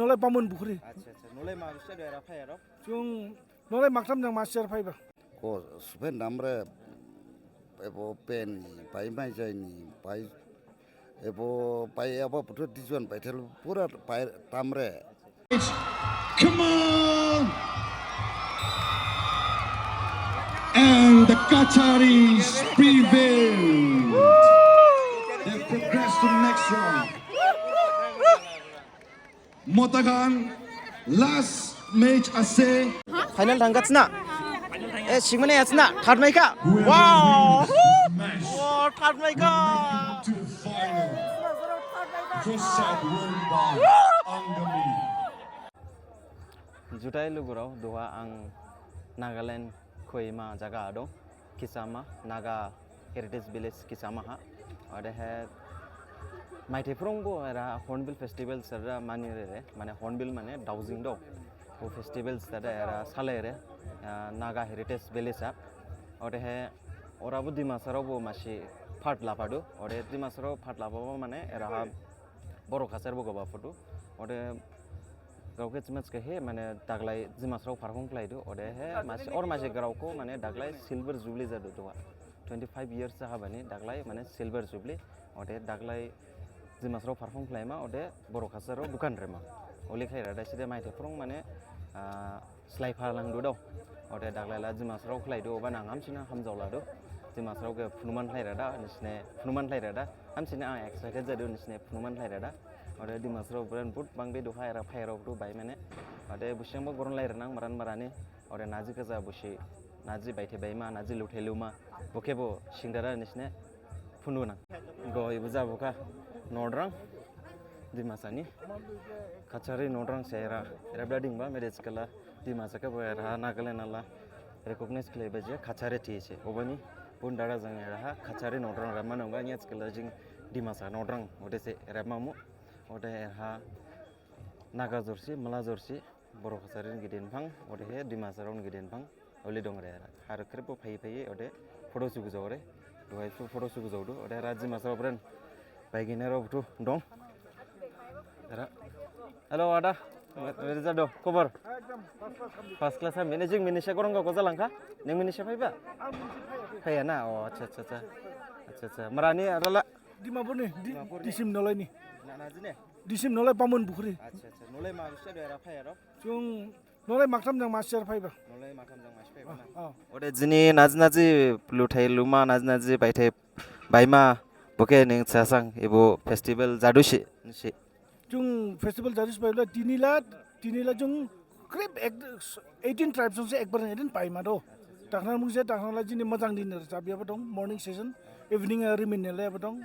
nolai pamun bukhri. Acha nolai ma bisa daerah apa ya ro? Chung nolai maktam jang master fiber. Ko supen namre ebo pen pai mai jai ni pai ebo pai apa putu dijuan pai tel pura pai tamre. Come on! And the Qataris prevailed. They've progressed to the next round. Motagan, last match ase. Final tangkat na. Sigmane ya na. Third mai ka. Wow! Wow, third mai ka. To the final. First set won by Angami. Jutai lugurau doa ang Nagaland Koima jaga ado Kisama Naga Heritage Village Kisama ha ada hai maite prongbo era Hornbill Festival sara mani re mane Hornbill mane dowsing do o festivals tada era sale re Naga Heritage Village ha ada hai ora bu Dimasarao bo masi phat lapado ore Dimasarao phat lapabo mane era boro khasar bo goba photo ore गाँव के चमच के है मैंने दागलाई जिमासराव फारकों क्लाइ दो और है मासे और मासे गाँव को मैंने दागलाई सिल्वर जुबली जादू तो 25 years से हाँ बनी दागलाई मैंने सिल्वर जुबली और है दागलाई जिमासराव फारकों क्लाइ मा और है बोरो खासरो दुकान रे मा ओले खाई रहा है सीधे माइटे फ्रोंग मैंने स्लाइड फारलांग दो दो और है दागलाई ला जिमासराव क्लाइ दो बना हम सीना हम जाऊला दो जिमासराव के फुनुमान क्लाइ रहा निस्ने फुनुमान क्लाइ रहा हम सीना एक्साइटेड जादू निस्ने फुनुमान क्लाइ रहा और Dimasarao brand put bang be duha era fire of do by mene ade bushang bo goron lai renang maran marane और नाजी का जा बुशी नाजी बैठे बैमा नाजी लुठेलुमा बुके बो सिंगरा निस्ने फुनुना गो इबुजा बुका नोड्रंग दिमासानी खचरी नोड्रंग सेरा एरा ब्लडिंग बा मेरेज कला दिमासा का बो era Nagaland ala recognize play बजे खचरे थीसे ओबनी पुन दाड़ा जंग era खचरी नोड्रंग रमन होगा न्याच कला जिंग दिमासा नोड्रंग ओदे से रमामु और हा नागा जर्सी मला जर्सी बर' खासारिन गिदिन फां और हे दिमासाराव गिदिन फां ओले दं रे आरो क्रेबो फाय फाय और फटो सुगु जाव रे दहाय फटो सुगु जाव दो और राजि मासाराव ब्रेन बायगिनाराव तो दं रा हेलो आदा मेरे जादो खबर फर्स्ट क्लास मैनेजिंग मिनिशा गरंगा को जालांखा नों मिनिशा फायबा फाया ना अ अच्छा मरानि आदाला Dimapurni disim nolai ni. नानाजिने Disim nolai pamun bukhri. अच्छा नोले मा bisa daerah apa ya ro Chung nolai maktam jang master fiber. नोले माथाम जang mas pe bana Oh. ode jini naji luthai luma naji baithai baima boke ning chasang ebo festival jadusi si Chung festival jadis fiber tinila chung krip 18 tribes se ek bar edin pai ma do. Takna mungse takna la jini majang din sabi apa dong morning session evening rimin le apa dong.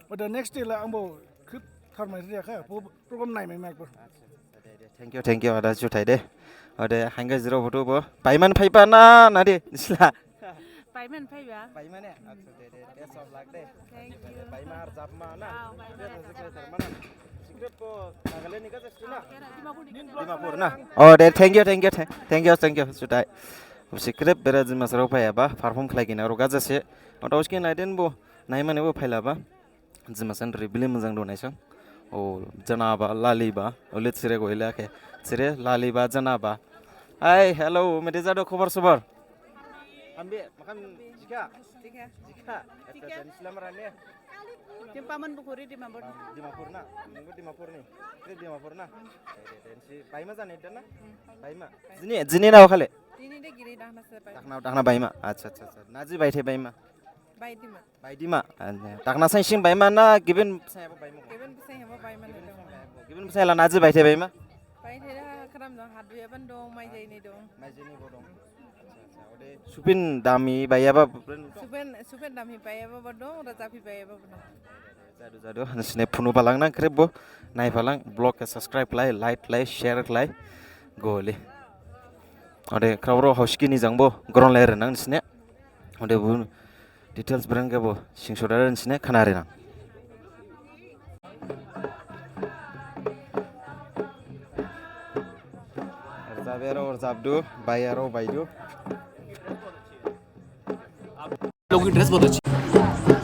Pada next day la ambo krip tharmai ria kha program nai mai mak bar. thank you ada jutai de ode hangga zero photo bo baiman phaiba na nadi nisla Payment pay ba? baiman ya अच्छा de best of luck de Thank you. baimar japma na secret ko Nagaland nika jastina Dimapur na oh de thank you jutai secret bera Dimasarao Baiyaba perform khlaigina roga jase ota uskin laiden bo naimane bo phailaba Dimasan rebili mojang do naisang oh janaba laliba ole chire goila ke chire laliba janaba hai hello mere jado khobar sobar ambe makan jika islam rane Yung paman bukuri di Mabor. Dimapur na nunggu Dimapur ni Dimapur na si baima jane na baima jini na khale Ini deh gini dah nasi pay. takna baima अच्छा naji baithe baima Baidima. baidima takna sai sing baima na given sai ba baima Kevin bisa yang apa Baiman itu. given sai la naji baithe baima Baithe dah keram dong hadu ya ban dong mai jai ni dong. majini bodong ode supin dami Baiyaba Supen dami Baiyaba ba dong rajapi Baiyaba ba dong. jadu sine phunu palang na krebo nai palang blog subscribe lai like lai share lai gole ode krawro hauski ni jangbo gron lai renang sine ode bu details berangga bo singsodaran sine khanare na Zabero zabdu bayaro baidu लोगों की dress बहुत अच्छी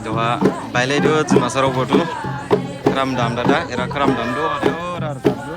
doa baile do Dimasarao botu kram dam dada era kram dam do rar zabdu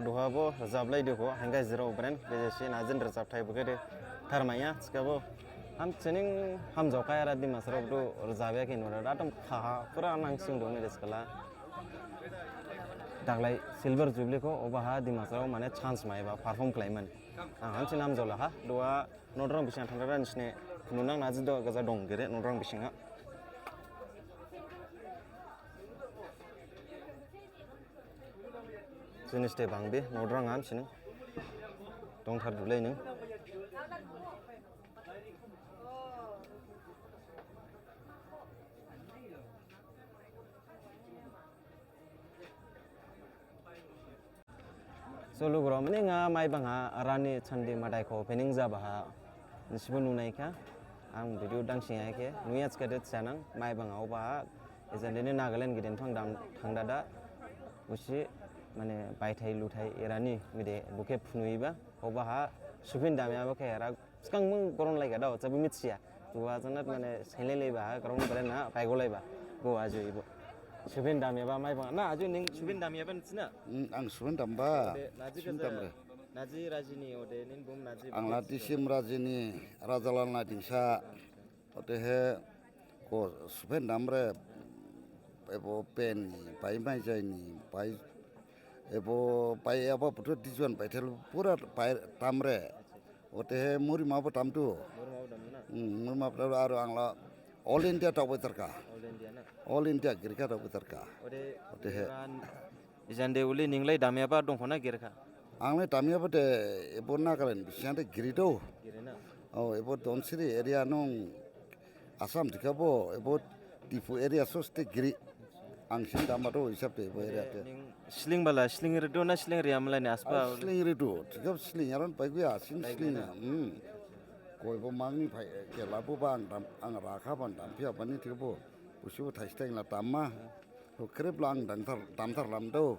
duha bo zablai de ko hanga zero brand beje nazin rezab thai bugede tharmaya skabo ham chening ham joka era Dimasarao do rezabya ke nora datam kha pura nang sing do mere skala daglai silver jubilee ko obaha Dimasarao mane chance maiba perform klaiman ham chinam jola ha doa nodrong bisang thangra nisne nunang nazi do gaza dong gere nodrong bisinga jenis te bangbe nodrong am sini dong thar dulai ning solo gro mane nga mai banga rani chandi madai ko pening ja ba nisibu nunai ka ang video dang singai ke nuyats ka det sanang mai banga oba ezandene Nagaland giden thangdada usi mane baithai luthai erani mide buke phnuiba oba ha subin damya ba ke era skang mung koron lai ga da chabi mitsia tuwa janat mane selele ba koron bare na pai golai ba go aju ibo subin damya ba mai banga na aju ning subin damya ban sina ang subin damba naji subin ka damre naji rajini ode nin bum naji ang lati sim rajini rajalan na dingsa ote he ko subin damre ebo pen ni pai mai jai ni pai ebo Baiyaba putu dijuan baitel pura pai tamre ote he muri ma pa tamtu muri ma pa aro angla all India ta betarka all India girka ta betarka ote he izande uli ninglai damya ba dong khona gerkha angla tamya pa de ebo Nagaland bisante girito girena oh ebo donsiri area nong Assam dikabo ebo Tipu area soste giri ang sin damato isap te ebo area te sling bala sling redo na sling riamla ni aspa sling ritu tikap sling yaran pai gua sin sling koi bo mangni pai ke labu bang dam ang rakha ban dam pia bani tikabo usu thai steng la tamma to krep lang dam thar lam do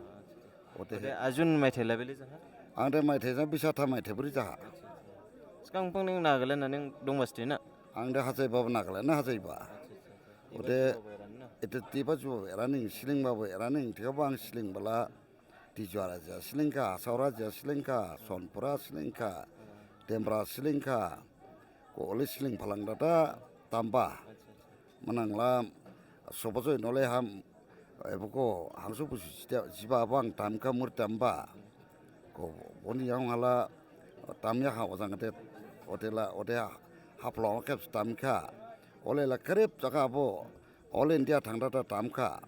ote ode ajun mai thela beli jaha ang de mai thesa bisa tha mai thebri ja skang pang ning Nagaland ning dongmasti na ang de hajai bab Nagaland na hajai ba ote itu tiba ju eraning siling babu eraning tiga bang siling bala dijuara aja silingka saura aja silingka sonpura silingka dembra silingka ko oleh siling palang data tambah menanglah sobat noleh ham ebuko hangsu pusi jiba bang tamka mur tamba ko boni yang hala tamnya ha wasang ate otela otea haplong kep tamka oleh la kerep jaka bo all India thangdata tamka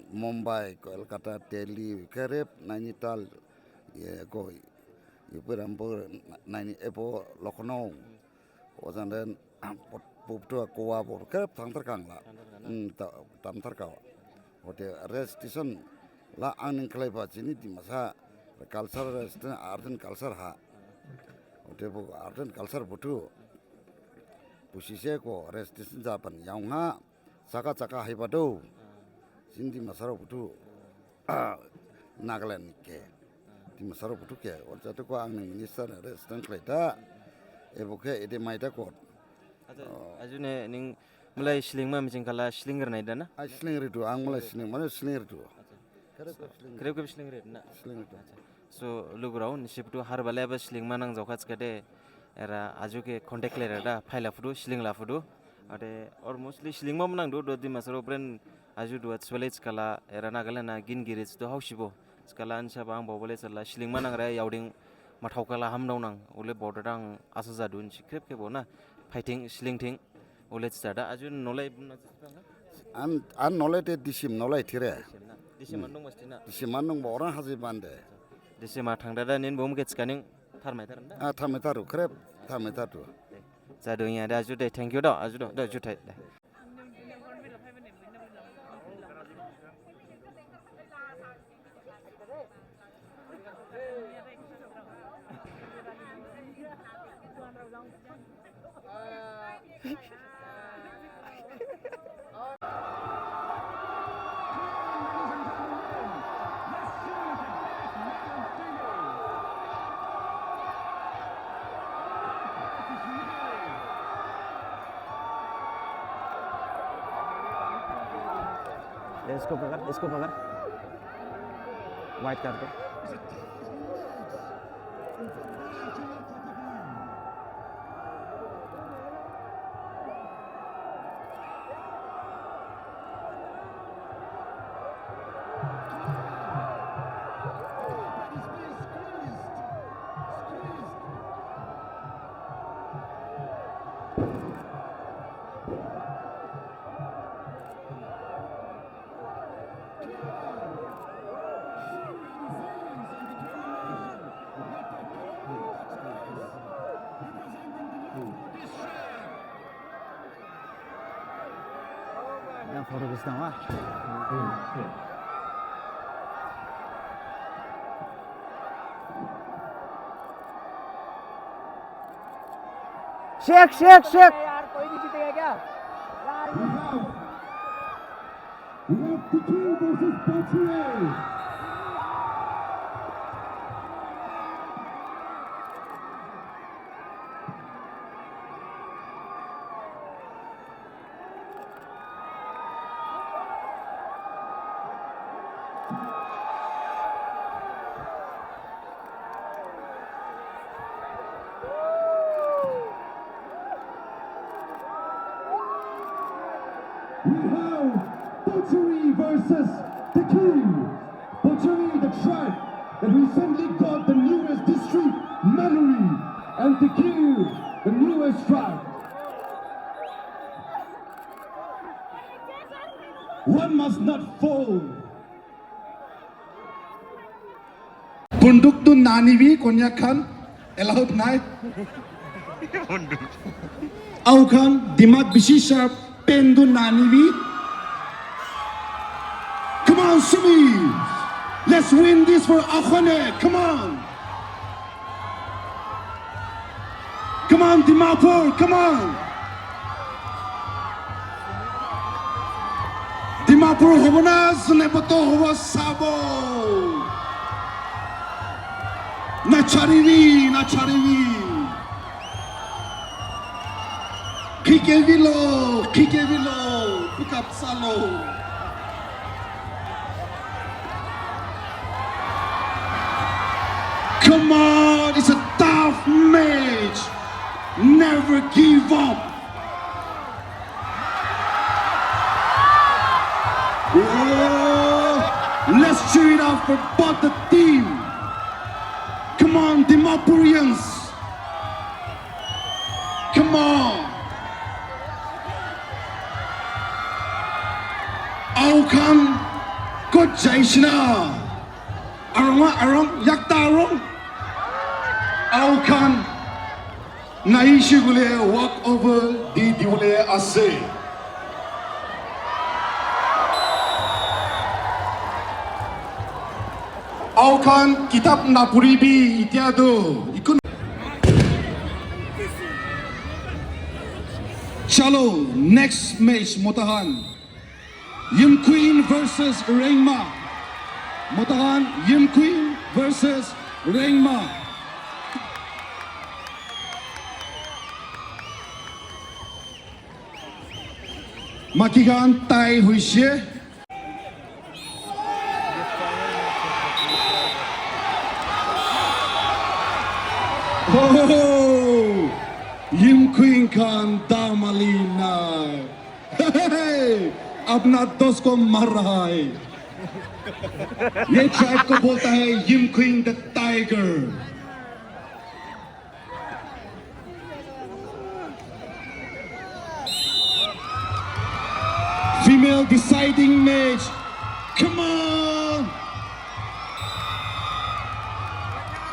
Mumbai Kolkata Delhi kerep Nainital ye go Ipurampo naini epo Lucknow ojan puptu Goa bo kerep thangtar kangla tamtar ka ote rest station la aning klai ba jini dimasa culture rest art and culture ha ote bo art and culture butu pusise ko rest station japan yang ha Saka haibado sindi Dimasarao putu Nagaland ke Dimasarao putu ke orja to ko ang minister resident kleta ebuke ede maida ko ajune ning mulai sling ma mijing kala slinger nai dana a sling ritu ang mala sling mana sling ritu krep krep sling red na sling ritu so lugrau nisiptu har bale ba sling ma nang jokats kade era ajuke contact letter da faila fudu sling la fudu ade or mostly sling ma nang do Dimasarao brand aju do swelech kala era Nagaland na gin giris do hausibo skala ansa bang bobole sala sling ma nang ra yauding mathau kala hamnau nang ole border dang asa jadun sikrep ke bona fighting sling thing ole chada aju nolai buna an nolai te disim nolai thire disi mandong mastina disim manung boran haji bande disi ma thangda da nin bom ke chkaning tharmai taranda a thametaru krep thametaru jadu ya da aju de thank you da aju da ju thai इसको पकड़ white कर दो Yang foto gusto mo. Shake, shake, shake. We have the king versus Baiyaba. We have Butchery versus the King. Butchery, the tribe that recently got the newest district, Mallory, and the King, the newest tribe. One must not fall. Bunduk tu naniwi konyakan allowed night. Aukan dimat bishisha pendu naniwi. Come on, Sumi. Let's win this for Akhane. Come on. Come on, Dimapur. Come on. Dimapur hobona sunepato hobo sabo. Nacharivi, nacharivi. Kikevilo, pick up salo. Come on, it's a tough match. Never give up. Oh, let's cheer it up for both the team. Come on, Dimapurians. Come on. Aukan good Jaishna. Arong yakta arong. Aukan naishi gule walk over di diule ase. Aukan kitab napuribi itiado ikun. Chalo, next match Motahan. Yim Queen versus Rengma. Motahan, Yim Queen versus Rengma. Makigan Tai Huishe. Oh, Yim Queen kan damalina. Hey, अपना दोस्त को मार रहा है. ये tribe को बोलता है यिम queen the tiger. Female deciding match. Come on.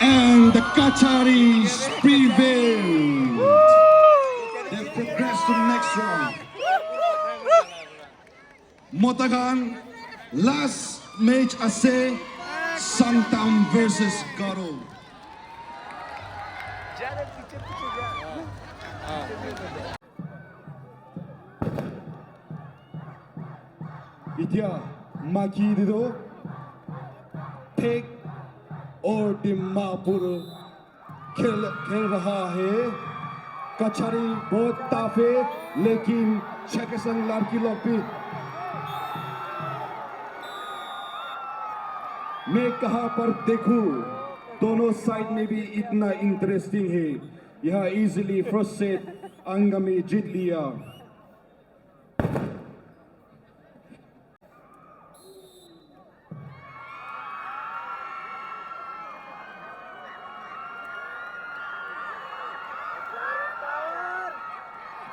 And the Qacharis prevailed. They progressed to the next round. Motagan, last match ase Santam versus Garo. Itya Maki Dido take और दिमापुर खेल रहा है. कछारी बहुत टफ है लेकिन छकेसन लड़की लोग भी मैं कहां पर देखूं दोनों साइड में भी इतना इंटरेस्टिंग है यह इजीली फर्स्ट सेट अंगमी जीत लिया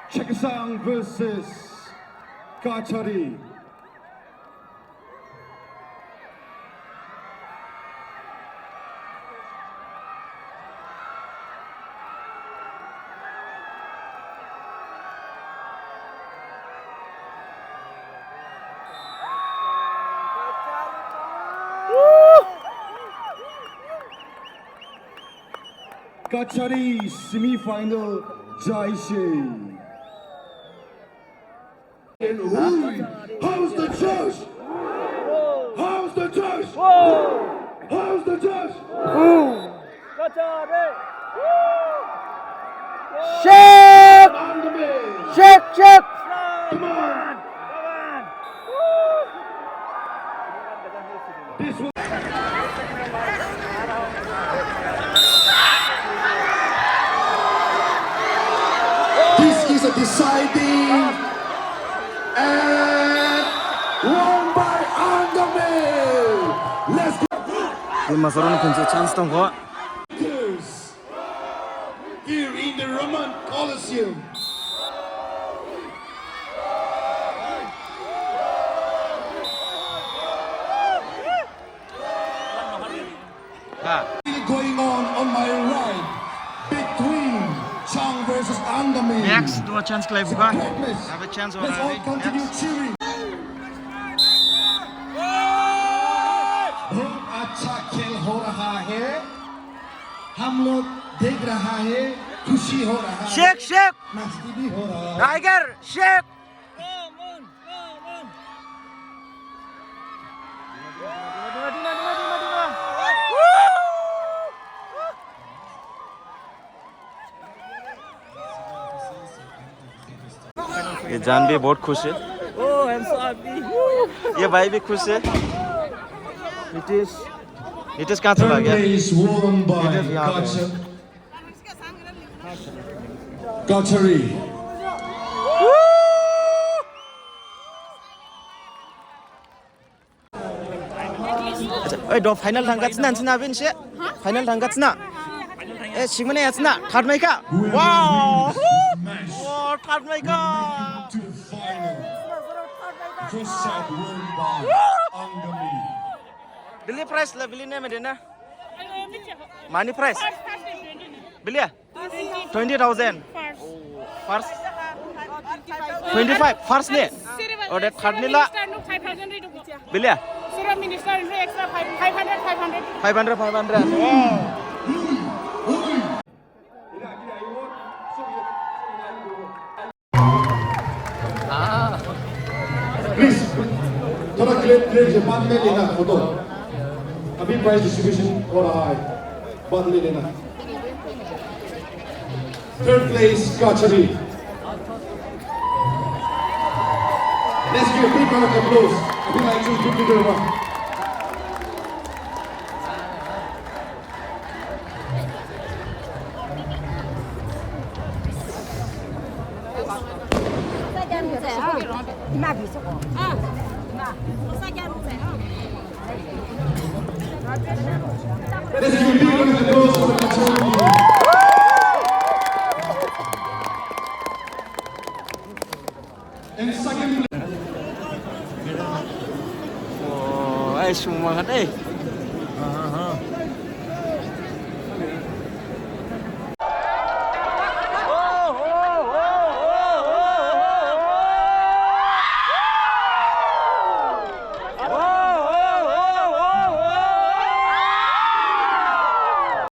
Chekasang versus Kachari. Kachari semi-final Jaishe. How's the judge? How's the judge? How's the judge? Shake! On the base. Shake! Come on. This will This is a deciding and won by Hornbill. Let's go. Dimasarao punche chance tong ko. Here in the Roman Colosseum. Going on my right between Chang versus Angami. Next do a chance play buka. Have a chance Let's all continue cheering. बहुत अच्छा खेल हो रहा है हम लोग देख रहा है खुशी हो रहा है Shake! मस्ती भी हो रहा है Tiger, shake! ये जान भी बहुत खुश है ये भाई भी खुश है नीतीश कहाँ चला गया is won by Gachari. ओए दो फाइनल थांगासिनो नोंसिना बेनसे फाइनल थांगासिनो ए सिगमने यासिना थार्ड माइका वाव थार्ड माइका To the final. First set won by Angami. बिली प्राइस ला बिली ने मेदेना मानी प्राइस बिली 20,000 फर्स्ट 25 फर्स्ट ने और दे थर्ड ने ला बिली 500 Please, थोड़ा क्लिप से बात ले लेना फोटो अभी प्राइस डिस्ट्रीब्यूशन हो रहा है बात ले लेना Third place Gachari. Let's give a big round of applause. अभी लाइन से ऊपर की तरफ Let's give a big round of applause for the Gachari. And second oh ai semangat